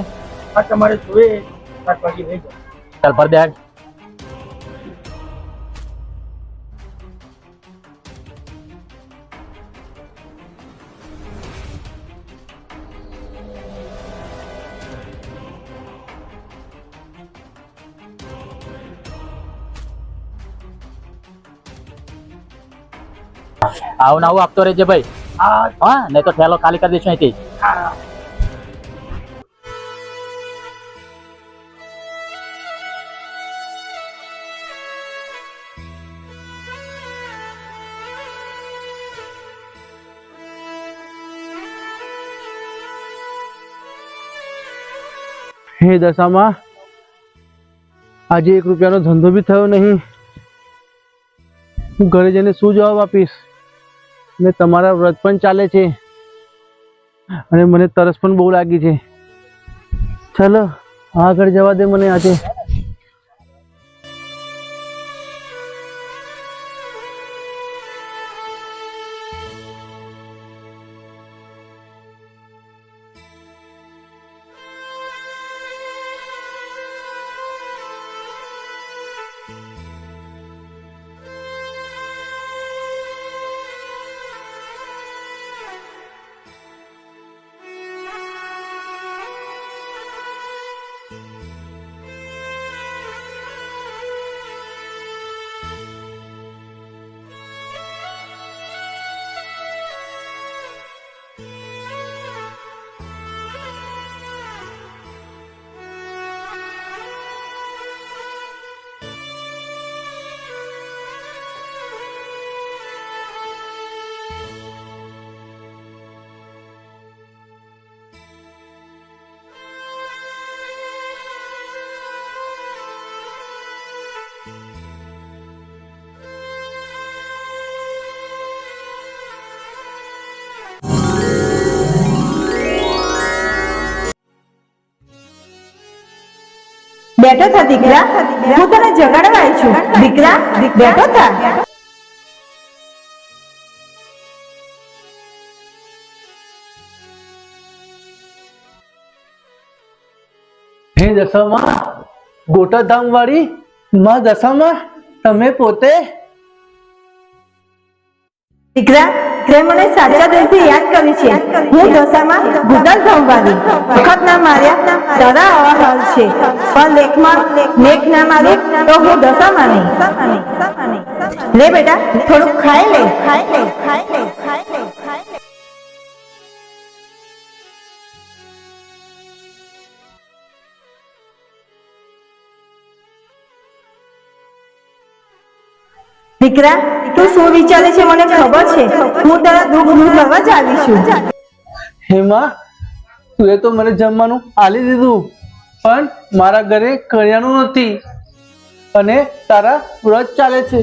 આ તમારે જોઈએ શાકભાજી લઈ જાઓ. ચાલ પર દે. આવું ને આવું આપતો રહેજે ભાઈ. હા, નહીં તો ઠેલો ખાલી કરી દઈશું અહીંથી. હે દશામાં, આજે 1 રૂપિયાનો ધંધો બી થયો નહીં. હું ઘરે જઈને શું જવાબ આપીશ? ને તમારા વ્રત પણ ચાલે છે અને મને તરસ પણ બહુ લાગી છે. ચાલો આગળ જવા દે મને આજે. બેઠો થા દીકરા, હું તને જગાડવા આવી છું. દીકરા, બેઠો થા. હે દશામાં, ગોટાધામ વાળી માં દશામાં, તમે પોતે? દીકરા, તે મને સાચા દિલથી યાદ કરી છે. હું દશામાં ગોટાધામ વાળી. વખત ના માર્યા તારા આવા હાલ છે, પણ લેખમાં લેખ ના મારે તો હું દશામાં નહીં. લે બેટા, થોડુંક ખાઈ લે. દીકરા તું શું વિચારે છે મને ખબર છે હું તારા દુઃખ દૂર કરવા જ આવી છું હેમાં તું એ તો મને જમવાનું આલી દીધું પણ મારા ઘરે કરિયાણું નથી અને તારા વ્રત ચાલે છે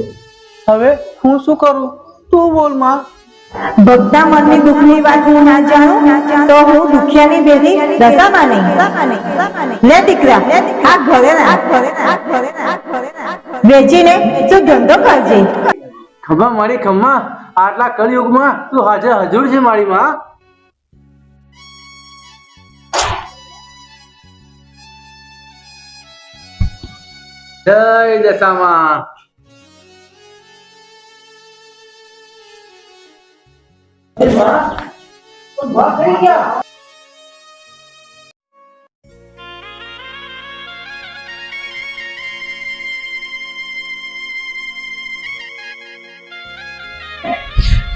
હવે હું શું કરું તું બોલ માં ભક્તા મનની દુઃખની વાત હું ના જાણું તો હું દુખિયાની બેરી દશામાં નહીં લે દીકરા આ ઘરે વેચીને તું ધંધો કરજે ખભા મારી ખમ્મા આટલા કળિયુગમાં તું હાજર હજુર છે મારી માં જય દશામાં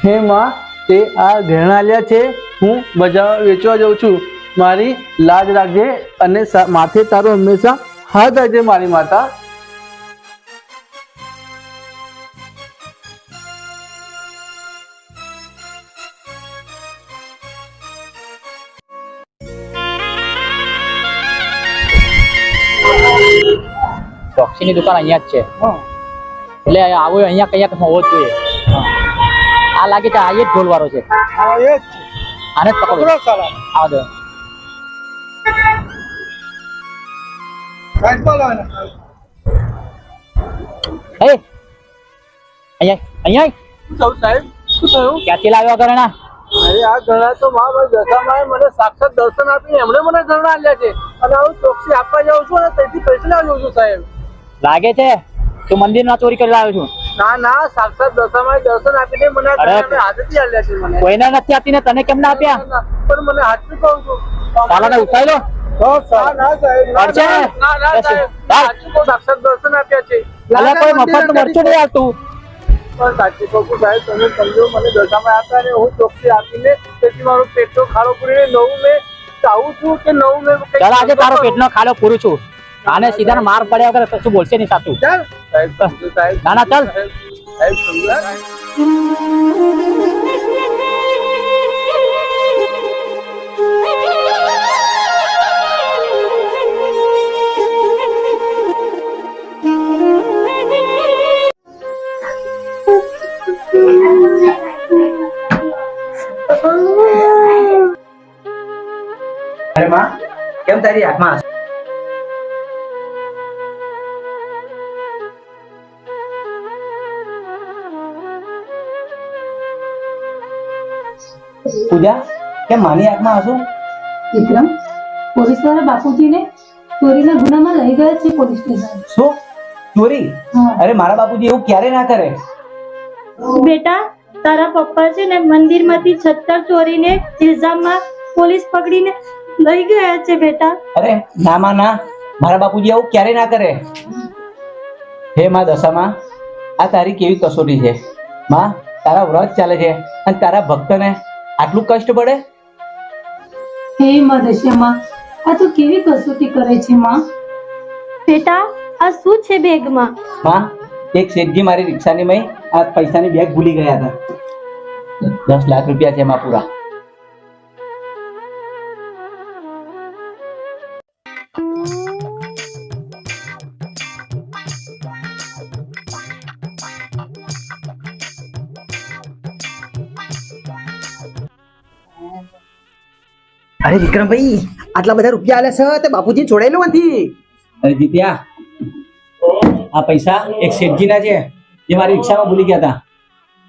હે માં તે આ ઘરેણા લ્યા છે હું બજાર વેચવા જાઉં છું મારી લાજ રાખજે અને માથે તારો હંમેશા હાથ રાખજે મારી માતા ચોકસીની દુકાન અહીંયા જ છે એટલે આવું અહીંયા કયાક હોવો જ જોઈએ આ લાગે છે આ જ ઢોલ વાળો છે આને જ પકડો આવો દો અહીંયા સાહેબ શું થયું ક્યાંથી લાવ્યો ઘરેણા અરે આ ઘરેણા તો મારા દશામાએ મને સાક્ષાત દર્શન આપીને એમણે મને ઘરેણા આપ્યા છે અને હું ચોકસી આપવા જાઉં છું અને તેથી પૈસા લાવ્યો છું સાહેબ લાગે છે તું મંદિર ના ચોરી કરી લાવ્યો છું ના ના સાક્ષાત દશામાએ દર્શન આપીને મને હાથથી આપ્યા છે મને કોઈને નથી આપીને તને કેમ ના આપ્યા પણ મને હાથથી કહું છું ચાલો ને ઉઠાઈ લો સાક્ષાત દર્શન આપ્યા છે કોઈ મફત મરચું નહીં આવતું પણ સાચી કહું છું સાહેબ તમે સમજો મને દશામાં આપ્યા ને હું ચોકસી આપીને તેથી મારું પેટનો ખાડો પૂરીને નવું મેં ચાહું છું કે નવું મેં ચાલ આજે તારો પેટનો ખાડો પૂરું છું આને સીધા માર પડ્યા વગર કશું બોલશે નહીં સાચું ના ના ચાલ અરે માં કેમ તારી આંખમાં પૂજા કેમ માની આંખમાં આંસુ વિક્રમ પોલીસ વાળા બાપુજીને ચોરીના ગુનામાં લઈ ગયા છે પોલીસ સ્ટેશન શું ચોરી અરે મારા બાપુજી એવું ક્યારે ના કરે બેટા તારા પપ્પા છે ને મંદિરમાંથી છત્તર ચોરીને ઇલ્ઝામમાં પોલીસ પકડીને લઈ ગયા છે બેટા અરે ના માં ના મારા બાપુજી આવું ક્યારે ના કરે હે માં દશામાં આ તારી કેવી કસોટી છે માં તારા વ્રત ચાલે છે અને તારા ભક્તને આટલું કષ્ટ પડે હે માં દશામાં આ તો કેવી કસોટી કરે છે માં બેટા આ શું છે બેગમાં માં એક શેઠજી મારી રિક્ષાની મય આ પૈસાની બેગ ભૂલી ગયા હતા 10 લાખ રૂપિયા છે માં પૂરા અરે વિક્રમભાઈ આટલા બધા રૂપિયા આલે છે તે બાપુજી છોડાયેલો નથી અરે જીત્યા આ પૈસા એક શેઠજીના છે જે મારી રિક્ષામાં ભૂલી ગયા હતા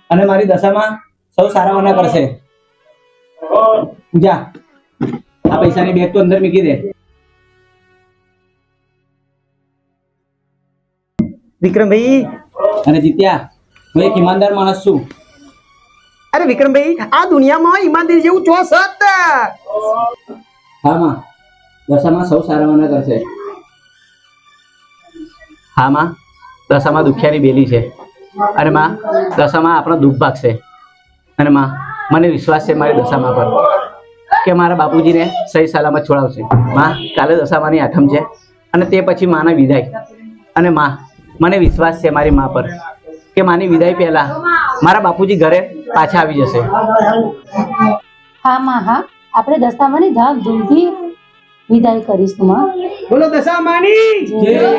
અને મારી દશામાં સૌ સારાવાના કરશે જા આ પૈસાની બેગ તો અંદર મૂકી દે વિક્રમભાઈ અને જીત્યા હું એક ઈમાનદાર માણસ છું અરે વિક્રમભાઈ આ દુનિયામાં ઈમાનદારી જેવું ચોસત હા માં દશામાં સૌ સારાવાના કરશે હા માં દશામાં દુખિયાની બેલી છે અને માં દશામાં આપણો દુઃખ ભાગશે અને માં મને વિશ્વાસ છે મારી દશામાં પર કે મારા બાપુજીને સહી સલામત છોડાવશે માં કાલે દશામાની આઠમ છે અને તે પછી માના વિદાય અને માં મને વિશ્વાસ છે મારી માં પર કે માની વિદાય પહેલા મારા બાપુજી ઘરે પાછા આવી જશે. હા માં હા, આપણે દશામાની ધામધૂમથી વિદાય કરીશું માં. બોલો દશામાની જય.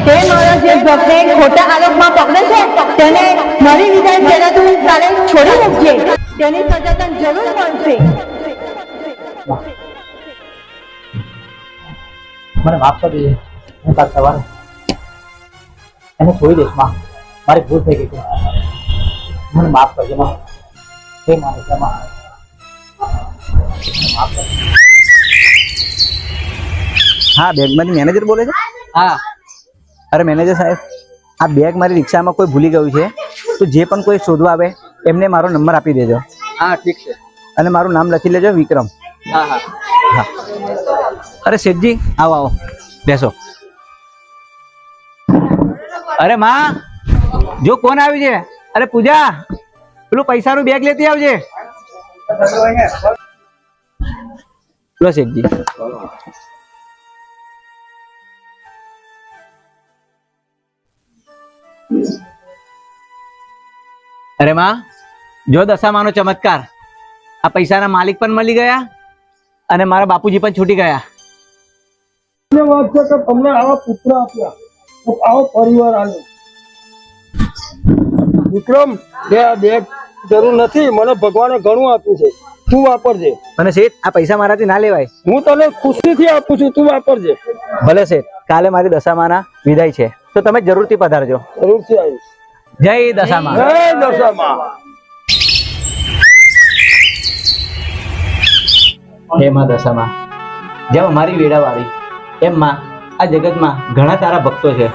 તે મારો જે ભક્તને ખોટા આરોપમાં પકડે છે તેને મારી વિદાય પહેલા તું કાલે છોડી મૂકજે. તેની સજા તને જરૂર મળશે. મને માફ કરી દેજે. હું કાલ સવારે એને છોડી દઈશ માં. મારી ભૂલ થઈ ગઈ છે. મને માફ કરજો માં. હે માની માં માફ કરજો. હા, બેંકમાંથી મેનેજર બોલે છે? હા. અરે મેનેજર સાહેબ, આ બેગ મારી રિક્ષામાં કોઈ ભૂલી ગયું છે, તો જે પણ કોઈ શોધવા આવે એમને મારો નંબર આપી દેજો. હા ઠીક છે. અને મારું નામ લખી લેજો, વિક્રમ. હા હા હા. અરે શેઠજી, આવો આવો, બેસો. અરે માં, જો કોણ આવ્યું છે? અરે પૂજા, પેલું પૈસાનું બેગ લેતી આવજે. લો શેઠજી. અરે માં, જો દશામાનો ચમત્કાર. આ પૈસાના માલિક પણ મળી ગયા અને મારા બાપુજી પણ છૂટી ગયા. વાત છે કે તમને આવા પુત્ર આપ્યા, આવો પરિવાર આવ્યો. વિક્રમ, આ બેગ જરૂર નથી, મને ભગવાને ઘણું આપ્યું છે, તું વાપરજે. અને શેઠ, આ પૈસા મારાથી ના લેવાય. હું તને ખુશીથી આપું છું, તું વાપરજે. ભલે શેઠ, કાલે મારી દશામાના વિદાય છે, તો તમે જરૂરથી પધારજો. જરૂરથી આવીશ. જય દશામા. જય દશામા. હે માં દશામા, જેમ અમારી વેડાવાળી એમ માં આ જગતમાં ઘણા તારા ભક્તો છે.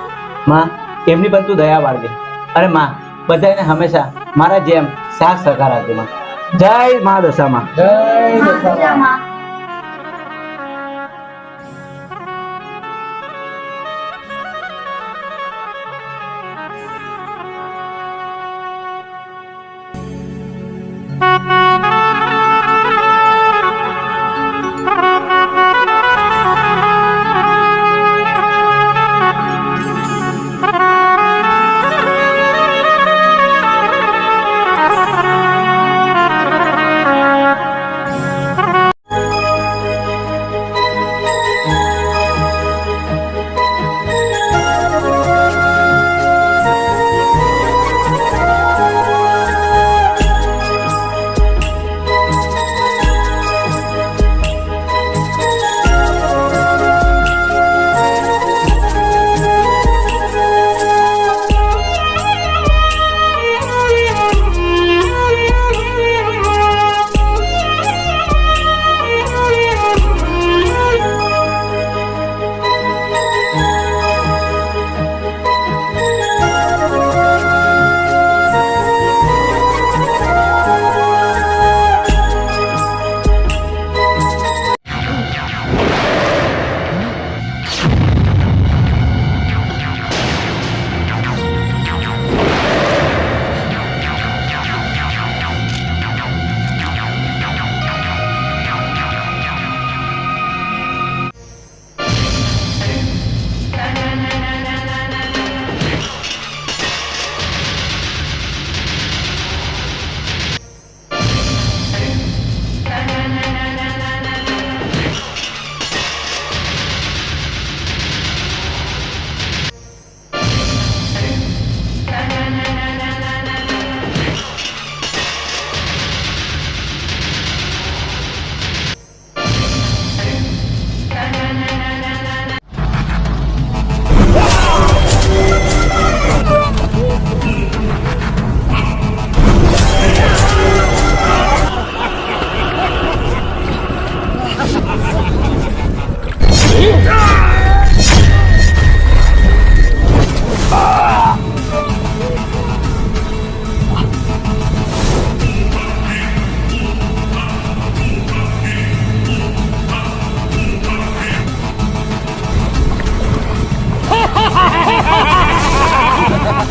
માં, એમની પણ તું દયા વાળજે. અરે માં, બધાને હંમેશા મારા જેમ સાથ સહકાર આપજે માં. જય માં દશામા. જય દશામા.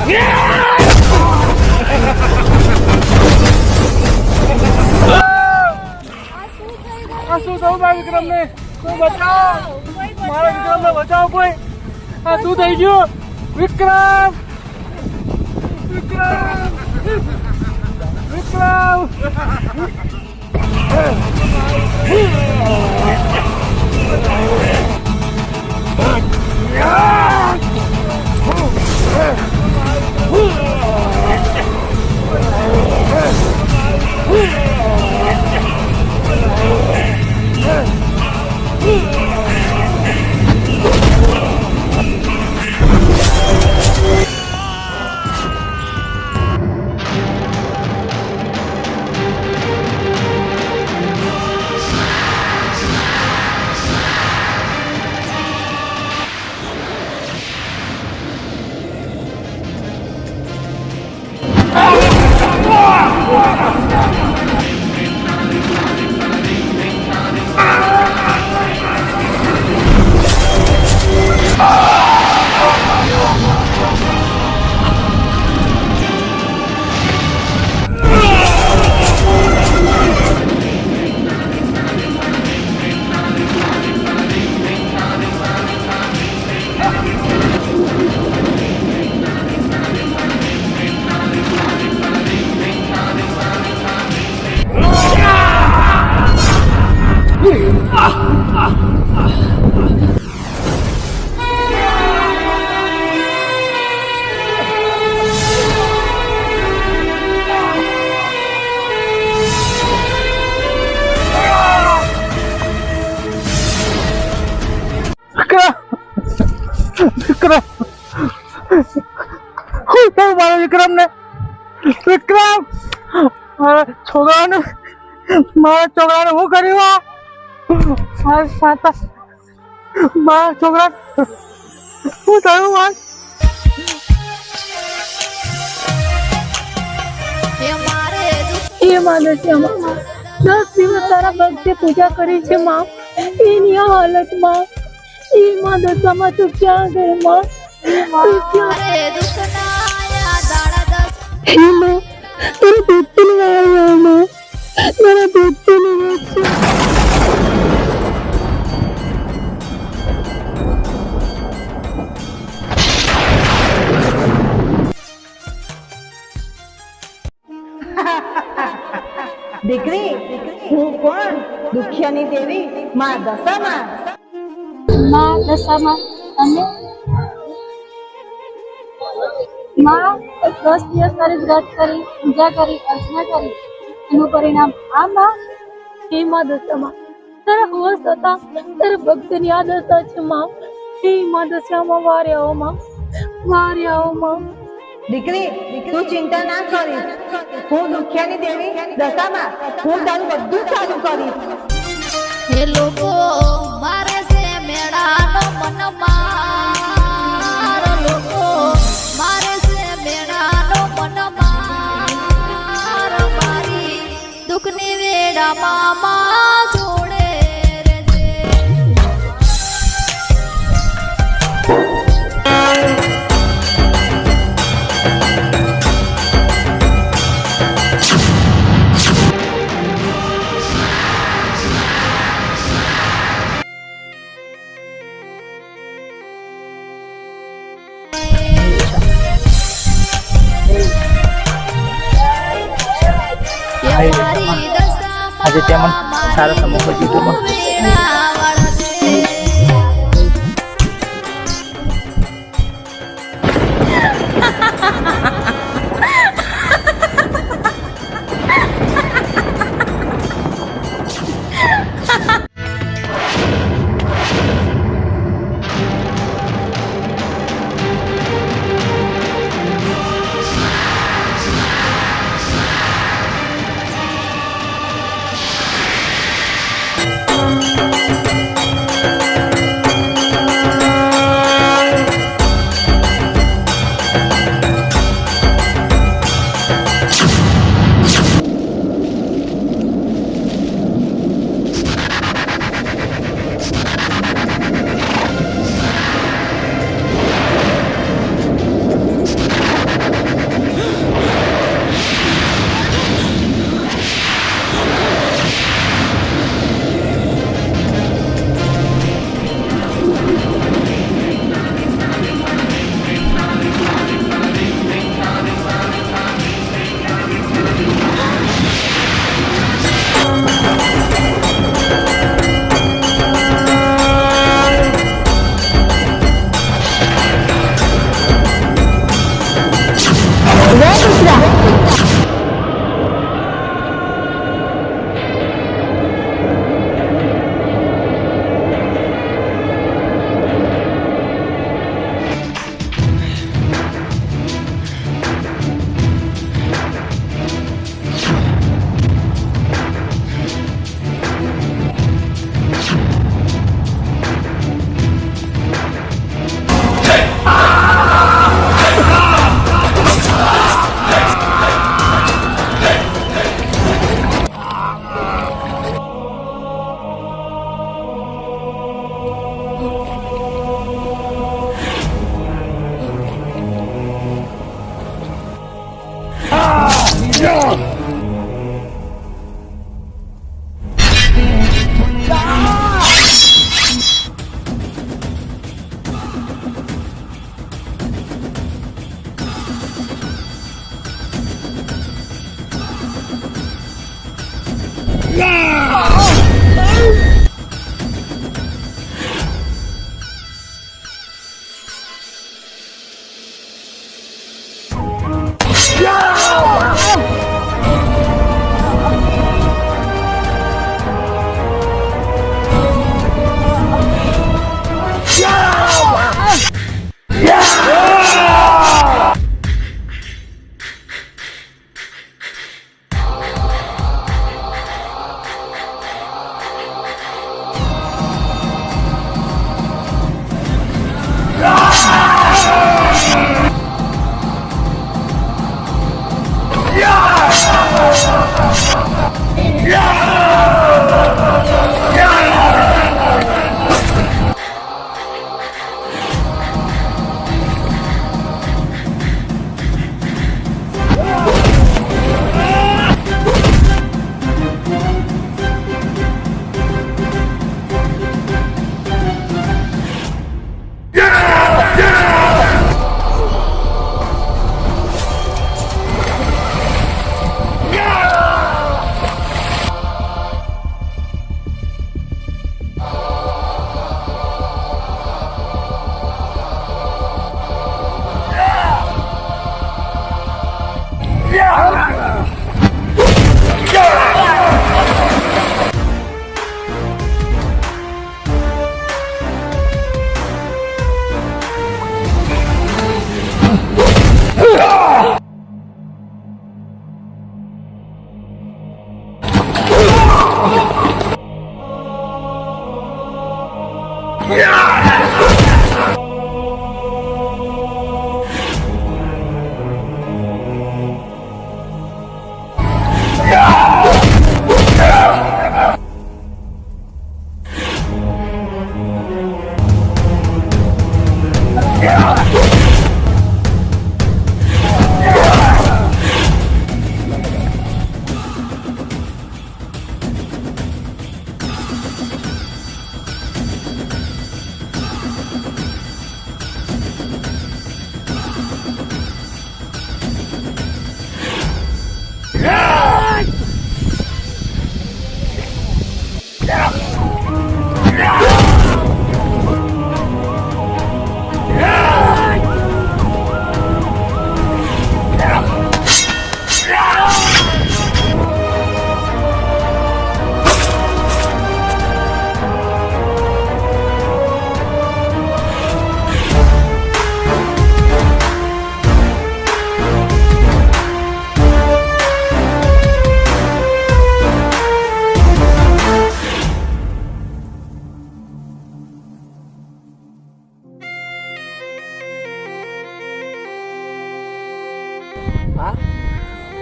Yeah! આ શું થયું મારા વિક્રમને? કોઈ બચાવ, મારા વિક્રમને બચાવો કોઈ. આ શું થઈ ગયું? વિક્રમ, વિક્રમ, વિક્રમ. વિક્રમ ને વિક્રમ મારા છોકરાને હું કર્યું? મારા છોકરા શું થયું? એ માને છે માં 10 દિવસ તારા ભક્તે પૂજા કરી છે માં. એની આ હાલતમાં એ માં દશામાં તું ક્યાં ગઈ માં? તું ક્યાં? હે માં तेरे बेटे ने आया माँ, मेरा बेटे ने દીકરી હું કોણ? દુખિયાની દેવી માં દશામાં. માં દશામાં તમે માં 10 દિવસ તારી વ્રત કરી, પૂજા કરી, અર્ચના કરી, એનું પરિણામ આ માં. હે માં દશામાં તારા હોશ હતા, તારા ભક્તની આ દશા છે માં. હે માં દશામાં વારે આવો માં, વારે આવો માં. દીકરી તું ચિંતા ના કરીશ, હું દુખિયાની દેવી દશામાં હું તારું બધું ચાલુ કરીશ. હે લોકો મારે છે મેળાનો મનમાં, લોકો મારે છે મેળાનો મનમાં, મારી દુઃખની વેળામાં માં જોડે રહેજે. આજે તેમાં સારા સમૂહ જીવનમાં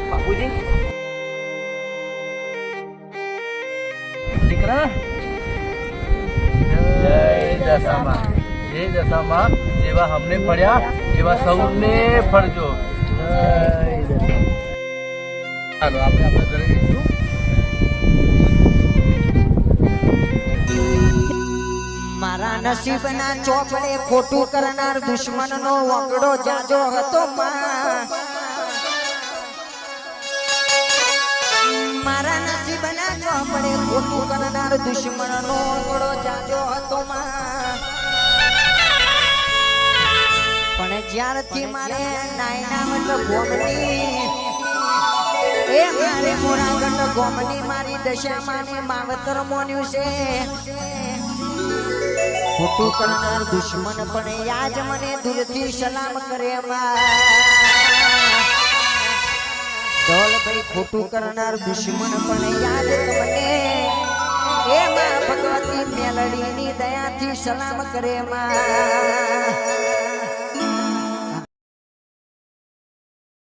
બાપુજી દીકરા જય દશામાં જેવા અમને પડ્યા એવા સૌને પડજો. ચાલો આપણે આપણા ઘરે જઈશું. મારા નસીબના ચોપડે ખોટું કરનાર દુશ્મનનો વગડો જાજો હતો મારા નસીબના ચોપડે ખોટું કરનાર દુશ્મનનો વગડો જાજો હતો પણ જ્યારથી મારે નાયનાવટ ગોમની એ મારે મોરાગઢ ગોમની મારી દશામાને માવતર મોન્યું છે. ખોટું કરનાર દુશ્મન પણ યાદ મને દૂરથી સલામ કરે ધોલભાઈ ખોટું કરનાર દુશ્મન પણ યાદ તમને એ માં ભગવતી મેલડીની દયાથી સલામ કરે